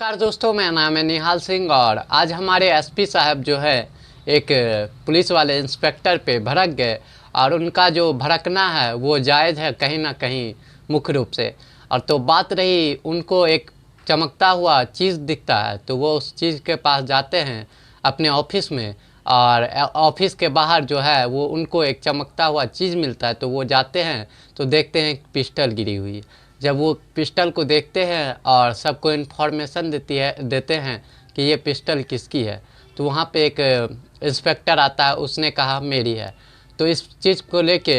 नमस्कार दोस्तों, मेरा नाम है निहाल सिंह और आज हमारे एसपी साहब जो है एक पुलिस वाले इंस्पेक्टर पे भड़क गए और उनका जो भड़कना है वो जायज़ है कहीं ना कहीं मुख्य रूप से। और तो बात रही, उनको एक चमकता हुआ चीज़ दिखता है तो वो उस चीज़ के पास जाते हैं अपने ऑफिस में, और ऑफिस के बाहर जो है वो उनको एक चमकता हुआ चीज़ मिलता है तो वो जाते हैं तो देखते हैं एक पिस्टल गिरी हुई है। जब वो पिस्टल को देखते हैं और सबको इन्फॉर्मेशन देते हैं कि ये पिस्टल किसकी है, तो वहाँ पे एक इंस्पेक्टर आता है, उसने कहा मेरी है। तो इस चीज़ को लेके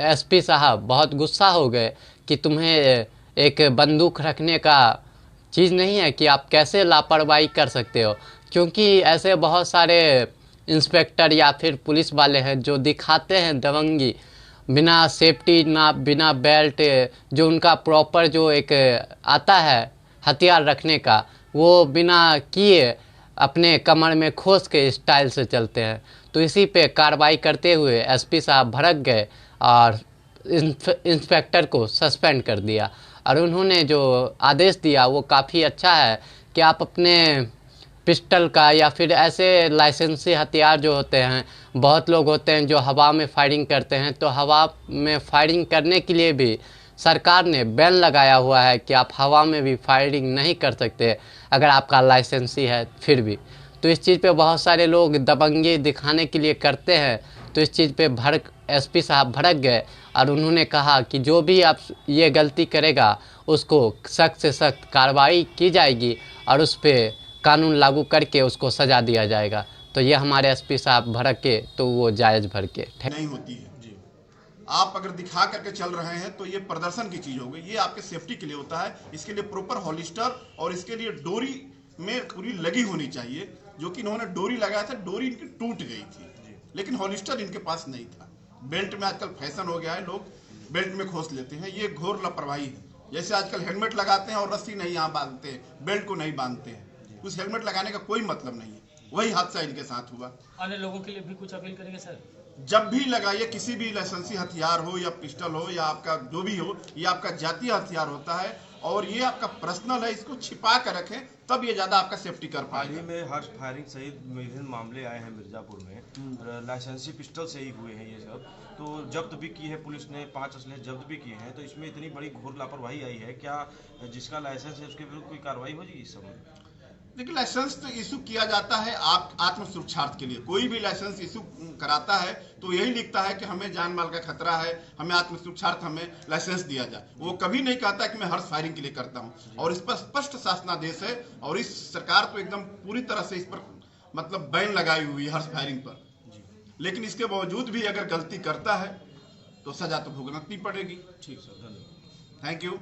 एसपी साहब बहुत गुस्सा हो गए कि तुम्हें एक बंदूक रखने का चीज़ नहीं है कि आप कैसे लापरवाही कर सकते हो। क्योंकि ऐसे बहुत सारे इंस्पेक्टर या फिर पुलिस वाले हैं जो दिखाते हैं दबंगी, बिना सेफ्टी ना बिना बेल्ट, जो उनका प्रॉपर जो एक आता है हथियार रखने का, वो बिना किए अपने कमर में खोस के स्टाइल से चलते हैं। तो इसी पे कार्रवाई करते हुए एसपी साहब भड़क गए और इंस्पेक्टर को सस्पेंड कर दिया। और उन्होंने जो आदेश दिया वो काफ़ी अच्छा है कि आप अपने पिस्टल का या फिर ऐसे लाइसेंसी हथियार जो होते हैं, बहुत लोग होते हैं जो हवा में फायरिंग करते हैं, तो हवा में फायरिंग करने के लिए भी सरकार ने बैन लगाया हुआ है कि आप हवा में भी फायरिंग नहीं कर सकते अगर आपका लाइसेंसी है फिर भी। तो इस चीज़ पे बहुत सारे लोग दबंगी दिखाने के लिए करते हैं, तो इस चीज़ पे एसपी साहब भड़क गए और उन्होंने कहा कि जो भी आप ये गलती करेगा उसको सख्त से सख्त कार्रवाई की जाएगी और उस पर कानून लागू करके उसको सजा दिया जाएगा। तो ये हमारे एसपी साहब भड़क के तो वो जायज़ भर के नहीं होती है जी। आप अगर दिखा करके चल रहे हैं तो ये प्रदर्शन की चीज हो गई, ये आपके सेफ्टी के लिए होता है। इसके लिए प्रॉपर हॉलिस्टर और इसके लिए डोरी में पूरी लगी होनी चाहिए, जो कि इन्होंने डोरी लगाया था, डोरी इनकी टूट गई थी, लेकिन हॉलिस्टर इनके पास नहीं था। बेल्ट में आजकल फैशन हो गया है, लोग बेल्ट में खोस लेते हैं, ये घोर लापरवाही है। जैसे आजकल हेलमेट लगाते हैं और रस्सी नहीं यहाँ बांधते हैं, बेल्ट को नहीं बांधते हैं, उस हेलमेट लगाने का कोई मतलब नहीं है। वही हादसा इनके साथ हुआ। अन्य लोगों के लिए भी कुछ अपील करेंगे सर? जब भी लगाइए, किसी भी लाइसेंसी हथियार हो या पिस्टल हो या आपका जो भी हो, ये आपका जातीय हथियार होता है और ये आपका पर्सनल है, इसको छिपा कर रखें, तब ये ज्यादा आपका सेफ्टी कर हाल ही पाएगा। में हर्ष फायरिंग सहित विभिन्न मामले आए हैं मिर्जापुर में, लाइसेंसी पिस्टल से ही हुए हैं ये सब। तो जब्त भी की है पुलिस ने, 5 असलहे जब्त भी किए हैं। तो इसमें इतनी बड़ी घोर लापरवाही आई है, क्या जिसका लाइसेंस है उसके विरुद्ध कोई कार्रवाई होगी इस समय? देखिए, लाइसेंस तो इशू किया जाता है आप आत्म सुरक्षार्थ के लिए। कोई भी लाइसेंस इशू कराता है तो यही लिखता है कि हमें जान माल का खतरा है, हमें आत्म सुरक्षार्थ हमें लाइसेंस दिया जाए। वो कभी नहीं कहता कि मैं हर्ष फायरिंग के लिए करता हूँ। और इस पर स्पष्ट शासनादेश है और इस सरकार तो एकदम पूरी तरह से इस पर मतलब बैन लगाई हुई है हर्ष फायरिंग पर। लेकिन इसके बावजूद भी अगर गलती करता है तो सजा तो भुगतनी पड़ेगी। ठीक सर, धन्यवाद। Thank you.